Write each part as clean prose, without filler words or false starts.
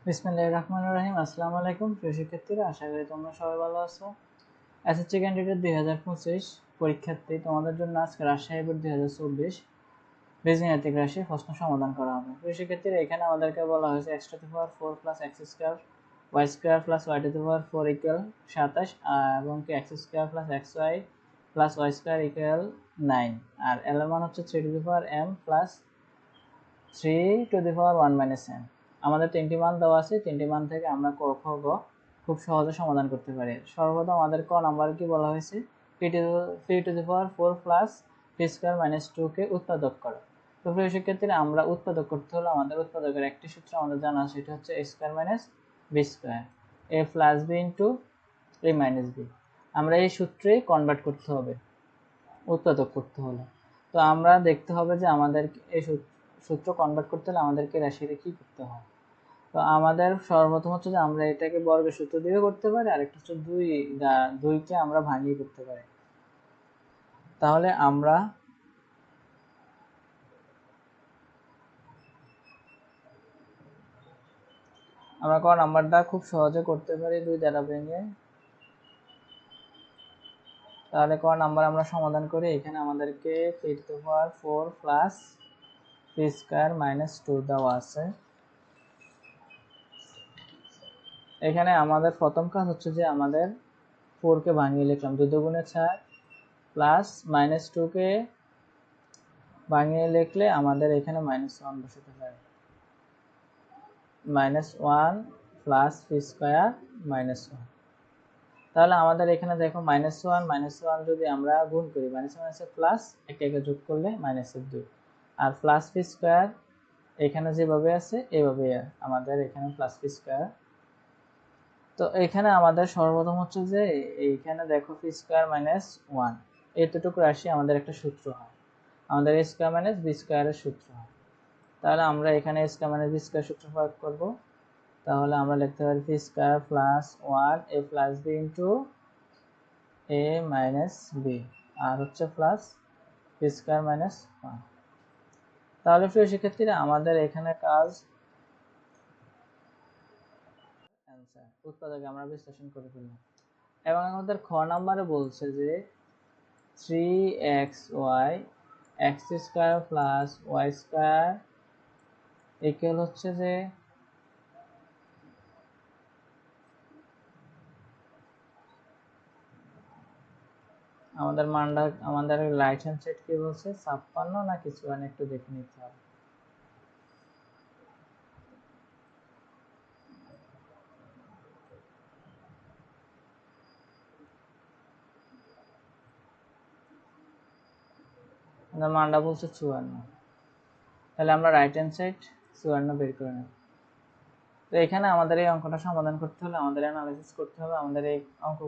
বিসমিল্লাহির রহমানির রহিম। আসসালামু আলাইকুম প্রিয় শিক্ষার্থীরা, আশা করি তোমরা সবাই ভালো আছো। এসএসসি ক্যান্ডিডেট 2025 পরীক্ষার্থী, তোমাদের জন্য আজকে রাজশাহী বোর্ড 2024 বীজগাণিতিক রাশি প্রশ্ন সমাধান করা হবে। প্রিয় শিক্ষার্থীরা, এখানে আমাদেরকে বলা হয়েছে x to the power 4 plus x square y square plus y to the power 4 equal 27 এবং কি x square plus xy plus y square equal 9, আর l এর মান হচ্ছে 3 to the power m plus 3 to the power 1 minus m। আমাদের তিনটি মান দেওয়া আছে, তিনটি মান থেকে আমরা ক, খ, গ খুব সহজে সমাধান করতে পারি। সর্বপ্রথম আমাদের ক নাম্বার কি বলা হয়েছে, P to the power 4 plus P square minus 2 কে উৎপাদক করো। তো প্রিয় শিক্ষার্থীরা, আমরা উৎপাদক করতে হলে আমাদের উৎপাদকের একটি সূত্র আমাদের জানা আছে, সেটা হচ্ছে a square minus B square, a plus B into a minus B. আমরা এই সূত্রে কনভার্ট করতে হবে উৎপাদক করতে হলে। তো আমরা দেখতে হবে যে আমাদের এই সূত্র কনভার্ট করতে হলে আমাদেরকে রাশিতে কি করতে হয়। তো আমাদের সর্বপ্রথম হচ্ছে যে আমরা এটাকে বর্গের সূত্র দিয়ে করতে পারি, আর একটা হচ্ছে দুইকে আমরা ভাঙিয়ে করতে পারি। তাহলে আমরা ক নাম্বারটা খুব সহজে করতে পারি 2 দ্বারা ভেঙে। তাহলে ক নাম্বার আমরা সমাধান করি। এখানে আমাদেরকে P to the power 4 plus P square minus 2 দেওয়া আছে। এখানে আমাদের প্রথম কাজ হচ্ছে যে আমাদের 4 কে ভাঙিয়ে লিখলাম, 2 দুগুণে 4 প্লাস মাইনাস 2 কে ভাঙিয়ে লিখলে আমাদের এখানে মাইনাস 1 বসাতে পারে, minus 1 plus P square minus 1। তাহলে আমাদের এখানে দেখো মাইনাস 1 যদি আমরা গুণ করি, মাইনাস মাইনাসে প্লাস, একে একে যোগ করলে মাইনাসের 2, আর প্লাস পি স্কয়ার এখানে যেভাবে আছে এভাবে আমাদের এখানে প্লাস পি স্কয়ার। তো এখানে আমাদের সর্বপ্রথম হচ্ছে যে এইখানে দেখো পি স্কয়ার মাইনাস 1 এতটুকু রাশি আমাদের একটা সূত্র হয়, আমাদের a স্কয়ার মাইনাস বি স্কয়ারের সূত্র হয়। তাহলে আমরা এখানে a square minus B square সূত্র প্রয়োগ করব। তাহলে আমরা লিখতে পারি p square plus 1 a plus B into a minus b, আর হচ্ছে প্লাস পি স্কয়ার মাইনাস 1। তাহলে প্রিয় শিক্ষার্থীরা, আমাদের এখানে কাজ অ্যান্সার উৎপাদকে আমরা বিশ্লেষণ করে ফেললাম। এবং আমাদের খ নাম্বারে বলছে যে 3xy x square plus y square equal হচ্ছে যে আমাদের মানটা, আমাদের রাইট হ্যান্ড সাইড কি বলছে, 56 না কিছু একটু দেখে নিতে হবে। আমাদের মানটা বলছে 54, তাহলে আমরা রাইট হ্যান্ড সাইড 54 বের করে নেব। তো এখানে আমাদের এই অঙ্কটা সমাধান করতে হলে আমাদের অ্যানালাইসিস করতে হবে, আমাদের এই অঙ্ক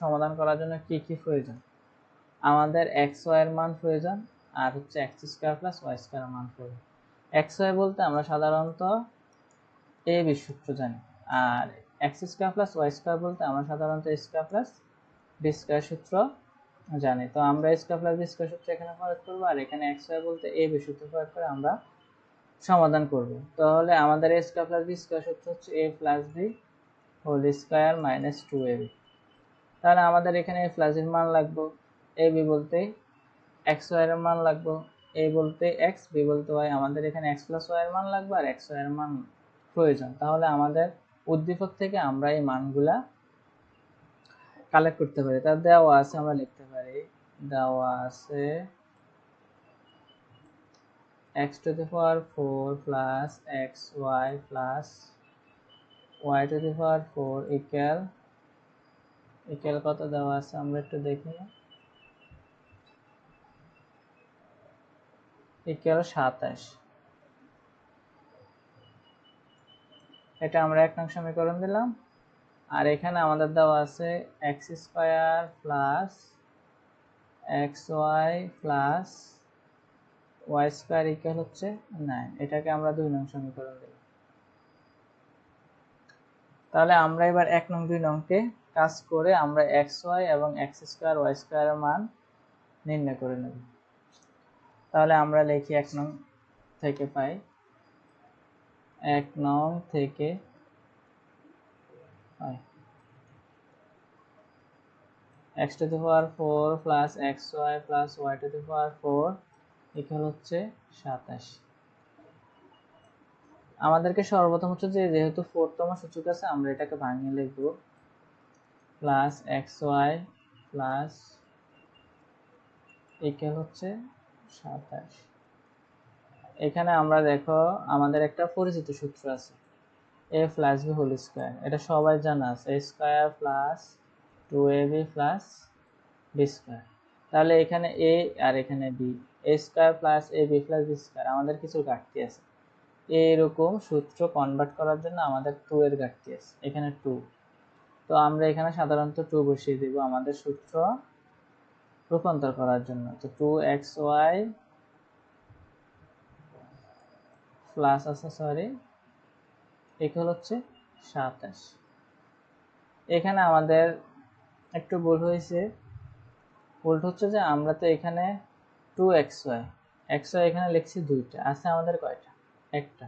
সমাধান করার জন্য কি কি প্রয়োজন। আমাদের এক্স ওয়াই এর মান প্রয়োজন, আর হচ্ছে X square plus Y square মান প্রয়োজন। এক্স ওয়াই বলতে আমরা সাধারণত এ বি সূত্র জানি, আর x square plus Y square বলতে আমরা সাধারণত a square plus b square সূত্র জানি। তো আমরা a square plus b square সূত্র এখানে প্রয়োগ করব, আর এখানে এক্স ওয়াই বলতে এ বি সূত্র প্রয়োগ করে আমরা সমাধান করব। তাহলে আমাদের a square plus b square সূত্র হচ্ছে a plus b whole square minus 2ab। তাহলে আমাদের এখানে এ প্লাস এর মান লাগবে, এ বি বলতে এক্স ওয়াই এর মান লাগবে, এ বলতে এক্স, বি বলতে ওয়াই। আমাদের এখানে এক্স প্লাস ওয়াই এর মান লাগবে আর এক্স ওয়াই এর মান প্রয়োজন। তাহলে আমাদের উদ্দীপক থেকে আমরা এই মানগুলা কালেক্ট করতে পারি। তার দেওয়া আছে, আমরা লিখতে পারি, দেওয়া আছে x to the power 4 plus xy plus y to the power 4 equal কত দেওয়া আছে আমরা একটু দেখি, ইকুয়াল 27। এটা আমরা 1 নং সমীকরণ দিলাম। আর এখানে আমাদের দেওয়া আছে X square plus x Y plus Y square equal হচ্ছে 9। এটাকে আমরা 2 নং সমীকরণ দিলাম। তাহলে আমরা এবার 1 নং 2 নংকে কাজ করে আমরা এক্স ওয়াই এবং এক্স স্কয়ার ওয়াই স্কয়ারের মান নির্ণয় করে নেব। তাহলে আমরা লিখি 1 নং থেকে পাই, 1 নং থেকে হয় x to the power 4 plus xy plus y to the power 4 equal হচ্ছে 27। আমাদেরকে সর্বপ্রথম হচ্ছে যে যেহেতু 4তম সূচক আছে আমরা এটাকে ভাঙিয়ে লিখব প্লাস xy প্লাস ইকুয়াল হচ্ছে 27। এখানে আমরা দেখো আমাদের একটা পরিচিত সূত্র আছে a plus b whole square, এটা সবাই জানা আছে, a square plus 2ab plus b square. তাহলে এখানে a আর এখানে b, a square plus ab plus b square, আমাদের কিছু ঘাটতি আছে। এরকম সূত্র কনভার্ট করার জন্য আমাদের 2 এর ঘাটতি আছে, এখানে 2, তো আমরা এখানে সাধারণত 2 বসিয়ে দেব আমাদের সূত্র রূপান্তর করার জন্য। তো 2xy প্লাস আছে সরি ইকুয়াল হচ্ছে 27। এখানে আমাদের একটু ভুল হয়েছে, ভুলটা হচ্ছে যে আমরা তো এখানে 2xy এখানে লিখছি দুইটা, আছে আমাদের কয়টা? একটা,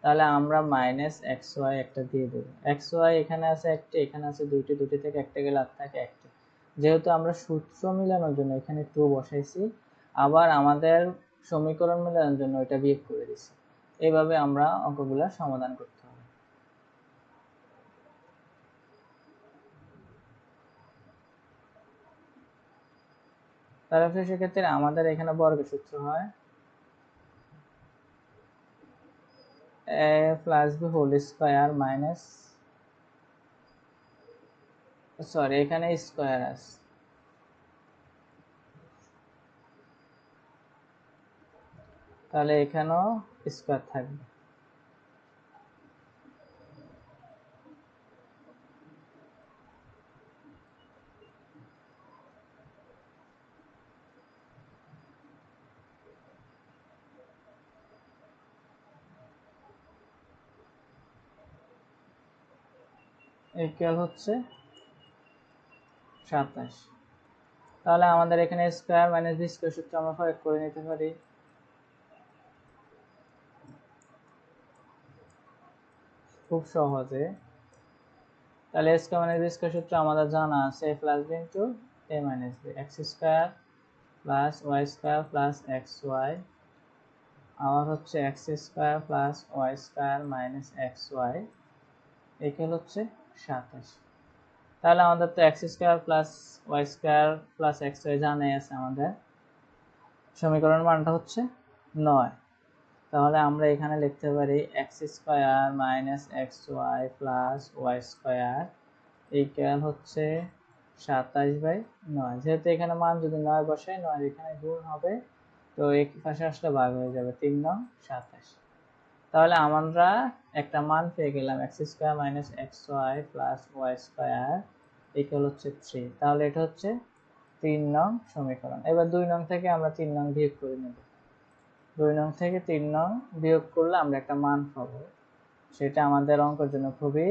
তাহলে আমরা মাইনাস xy একটা দিয়ে দেব। xy এখানে আছে একটা, এখানে আছে দুইটি, দুটি থেকে একটা গেলে আর থাকে একটা। যেহেতু আমরা সূত্র মিলানোর জন্য এখানে 2 বসাইছি, আবার আমাদের সমীকরণ মিলানোর জন্য এটা বিয়োগ করে দিছি। এইভাবে আমরা অঙ্কগুলো সমাধান করতে হবে। তাহলে সেক্ষেত্রে আমাদের এখানে বর্গের সূত্র হয় a plus b whole square minus, sorry এখানে স্কয়ার আছে, তাহলে এখানেও স্কয়ার থাকবে। ইকুয়াল হচ্ছে 27। তাহলে আমাদের এখানে স্কয়ার মাইনাস বি স্কয়ার সূত্র আমরা প্রয়োগ করে নিতে পারি। খুব সহজে। তাহলে a square minus B square সূত্র আমাদের জানা আছে a plus B into a minus B, X square plus Y square plus x Y, আবার হচ্ছে X square plus Y square minus x Y equal হচ্ছে 27। তাহলে আমাদের তো X square plus Y square plus x Y জানাই আছে, আমাদের সমীকরণ মানটা হচ্ছে 9। তাহলে আমরা এখানে লিখতে পারি X square minus x Y plus Y square equal হচ্ছে 27/9। যেহেতু এখানে মান যদি 9 বসাই, 9 এখানে গুণ হবে, তো এই পাশে আসলে ভাগ হয়ে যাবে, 3 9 27। তাহলে আমরা একটা মান পেয়ে গেলাম X square minus x Y plus Y square equal হচ্ছে 3। তাহলে এটা হচ্ছে 3 নং সমীকরণ। এবার 2 নং থেকে আমরা 3 নং বিয়োগ করে নেব। 2 নং থেকে 3 নং বিয়োগ করলে আমরা একটা মান পাবো, সেটা আমাদের অঙ্কের জন্য খুবই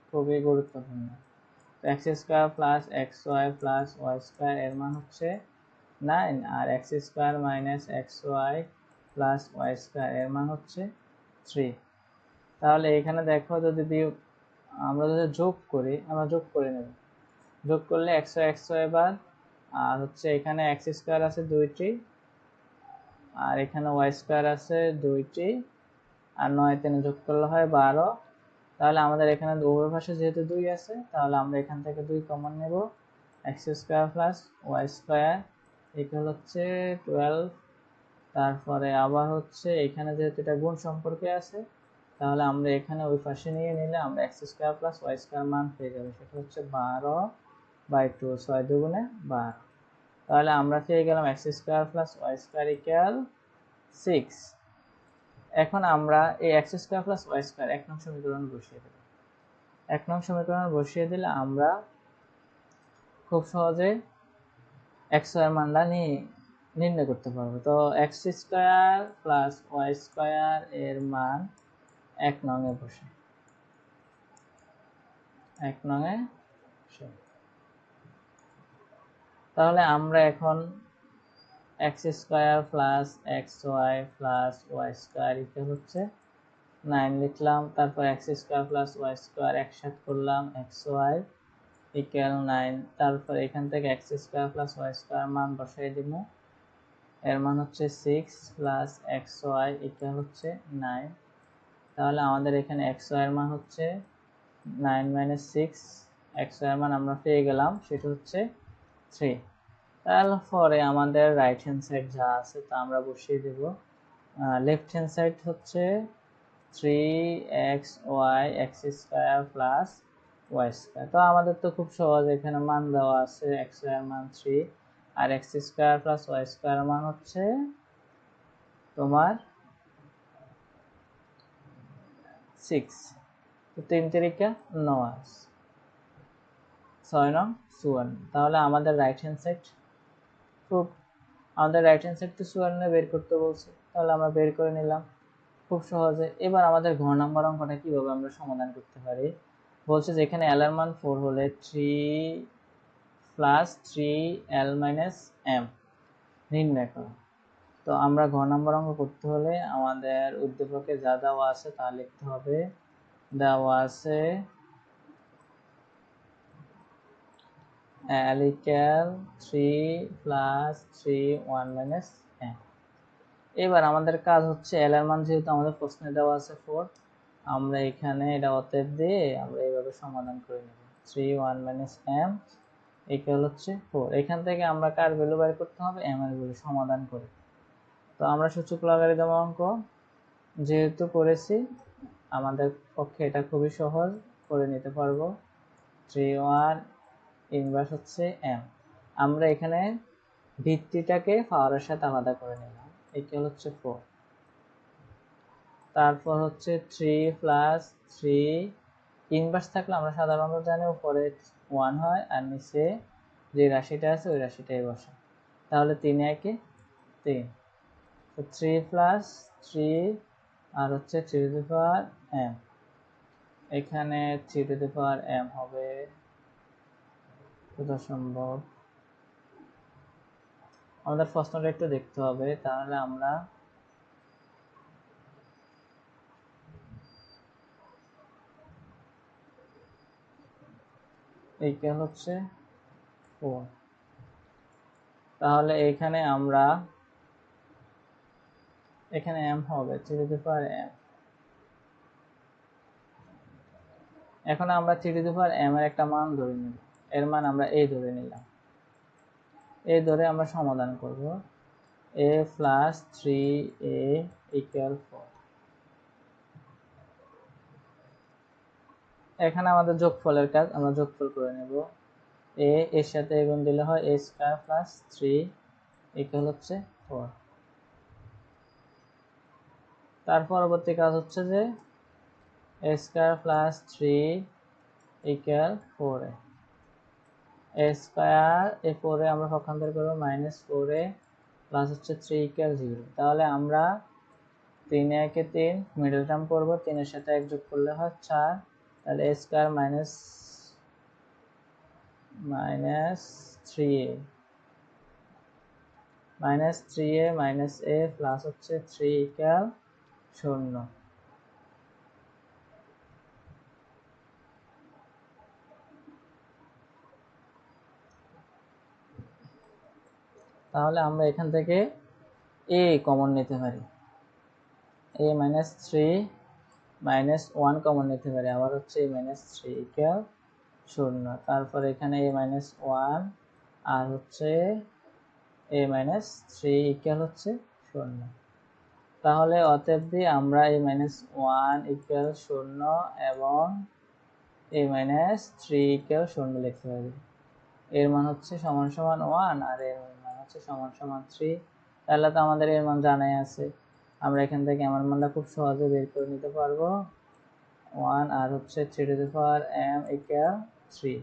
খুবই গুরুত্বপূর্ণ। X square plus x Y plus Y square এর মান হচ্ছে 9, আর x square minus x Y plus Y square এর মান হচ্ছে 3। তাহলে এখানে দেখো যদি আমরা যদি যোগ করি, আমরা যোগ করে নেব। যোগ করলে এক্স ওয়াই বাদ, আর হচ্ছে এখানে এক্স স্কয়ার আছে 2টি, আর এখানে ওয়াই স্কয়ার আছে 2টি, আর 9 3 যোগ করলে হয় 12। তাহলে আমাদের এখানে উভয় পাশে যেহেতু 2 আছে, তাহলে আমরা এখান থেকে 2 কমন নেব। X square plus Y square equal হচ্ছে 12। তারপরে আবার হচ্ছে এখানে যেহেতু এটা গুণ সম্পর্কে আছে, তাহলে আমরা এখানে ওই পাশে নিয়ে নিলে আমরা X square plus Y square মান পেয়ে যাবো, সেটা হচ্ছে 12/2, 6 দুগুণে 12। তাহলে আমরা পেয়ে গেলাম X square plus Y square equal 6। এখন আমরা এই X square plus Y square 1 নং সমীকরণ বসিয়ে দেব। 1 নং সমীকরণ বসিয়ে দিলে আমরা খুব সহজে এক্স ওয়াই এর মানটা নির্ণয় করতে পারবো। তো X square plus Y square এর মান 1 নং এ বসে, 1 নং এ বসে। তাহলে আমরা এখন X square plus x Y plus Y square equal হচ্ছে 9 লিখলাম, তারপর x square plus y square একসাথে করলাম xy ইকুয়াল 9, তারপর এখান থেকে x square plus y square মান বসাই দিব, এর মান হচ্ছে 6 প্লাস xy ইকুয়াল হচ্ছে 9। তাহলে আমাদের এখানে xy এর মান হচ্ছে 9 মাইনাস 6, xy এর মান আমরা পেয়ে গেলাম, সেটা হচ্ছে 3। তারপরে আমাদের রাইট হ্যান্ড সাইড যা আছে তা আমরা বসিয়ে দেব। লেফট হ্যান্ড সাইড হচ্ছে 3xy x square plus y square. তো আমাদের তো খুব সহজ, এখানে মান দেওয়া আছে, xy এর মান 3 আর x square plus y square এর মান হচ্ছে তোমার 6। তো 3 তিরিকা 9, 6 নং 54। তাহলে আমাদের রাইট হ্যান্ড সাইড খুব, আমাদের রাইট হ্যান্ড সাইড তো 54 বের করতে বলছে, তাহলে আমরা বের করে নিলাম খুব সহজে। এবার আমাদের ঘর নাম্বার অঙ্কটা কিভাবে আমরা সমাধান করতে পারি, বলছে যে এখানে l এর মান 4 হলে 3 প্লাস 3l মাইনাস m নির্ণয় করো। তো আমরা ঘর নাম্বার অঙ্ক করতে হলে আমাদের উদ্দীপকে যা দেওয়া আছে তা লিখতে হবে। দেওয়া আছে l equal 3 plus 3 1 minus m। এবার আমাদের কাজ হচ্ছে l এর মান যেহেতু আমাদের প্রশ্নে দেওয়া আছে 4, আমরা এখানে এটা অতএব দিয়ে আমরা এইভাবে সমাধান করে নেব। 3 1 minus m ইকুয়াল হচ্ছে 4। এখান থেকে আমরা কার ভ্যালু বের করতে হবে, m এর ভ্যালু সমাধান করে। তো আমরা সূচক লগারিদম অঙ্ক যেহেতু করেছি, আমাদের পক্ষে এটা খুবই সহজ, করে নিতে পারবো। 3 1 ইনভার্স হচ্ছে m। আমরা এখানে ভিত্তিটাকে পাওয়ারের সাথে আলাদা করে নিলাম, ইকুয়াল হচ্ছে 4। তারপর হচ্ছে 3 প্লাস 3 ইনভার্স থাকলে আমরা সাধারণত জানি উপরে 1 হয় আর নিচে যে রাশিটা আছে ওই রাশিটাই বসে, তাহলে 3 একে 3। তো 3 প্লাস 3 আর হচ্ছে 3 টু দি পাওয়ার m, এখানে 3 টু দি পাওয়ার m হবে যত সম্ভব। আমাদের প্রশ্নটা একটু দেখতে হবে, তাহলে আমরা এইটা হচ্ছে 4। তাহলে এখানে আমরা এখানে m হবে 3 টু দি পাওয়ার m। এখন আমরা 3 টু দি পাওয়ার m এর একটা মান ধরে নিব, এর মান আমরা a ধরে নিলাম। a ধরে আমরা সমাধান করব। a plus 3a equal 4। এখানে আমাদের যোগফলের কাজ, আমরা যোগফল করে নেব। a এর সাথে গুণ দিলে হয় a স্কয়ার প্লাস 3 ইকুয়াল হচ্ছে 4। তার পরবর্তী কাজ হচ্ছে যে a square plus 3 equal 4a। a square এ 4 এ আমরা পক্ষান্তর করব মাইনাস 4a প্লাস হচ্ছে 3 ইকুয়াল 0। তাহলে আমরা 3 একে 3 মিডল টার্ম করব, 3 এর সাথে 1 যোগ করলে হয় 4। তাহলে a square minus 3a minus 3a minus a plus হচ্ছে 3 ইকুয়াল 0। তাহলে আমরা এখান থেকে a কমন নিতে পারি, a মাইনাস 3 মাইনাস 1 কমন নিতে পারি, আবার হচ্ছে a মাইনাস 3 ইকুয়াল 0। তারপর এখানে a মাইনাস 1 আর হচ্ছে a মাইনাস 3 ইকুয়াল হচ্ছে 0। তাহলে অতএব দিয়ে আমরা a মাইনাস 1 ইকুয়াল 0 এবং a মাইনাস 3 ইকুয়াল 0 লিখতে পারি। এর মান হচ্ছে সমান সমান 1 আর এর মান হচ্ছে সমান সমান 3। তাহলে তো আমাদের এর মান জানাই আছে, আমরা এখান থেকে আমার মানটা খুব সহজে বের করে নিতে পারবো। 1 আর হচ্ছে 3 to the power m equal 3।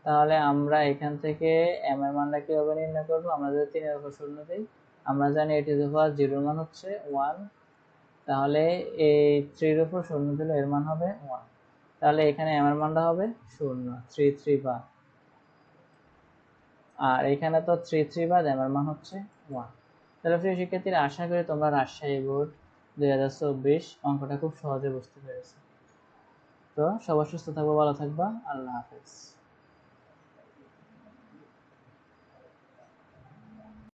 তাহলে আমরা এখান থেকে m এর মানটা কিভাবে নির্ণয় করব, আমরা যদি 3 এর উপর 0 দিই, আমরা জানি a টু দি পাওয়ার 0 এর মান হচ্ছে 1, তাহলে এই 3 এর উপর 0 দিলে এর মান হবে 1। তাহলে এখানে m এর মানটা হবে 0, 3 3 বাদ, আর এখানে তো 3 3 বাদ m এর মান হচ্ছে 1। তাহলে প্রিয় শিক্ষার্থীরা, আশা করি তোমরা রাজশাহী বোর্ড 2024 অঙ্কটা খুব সহজে বুঝতে পেরেছো। তো সবার সুস্থ থাকবো, ভালো থাকবা, আল্লাহ হাফেজ।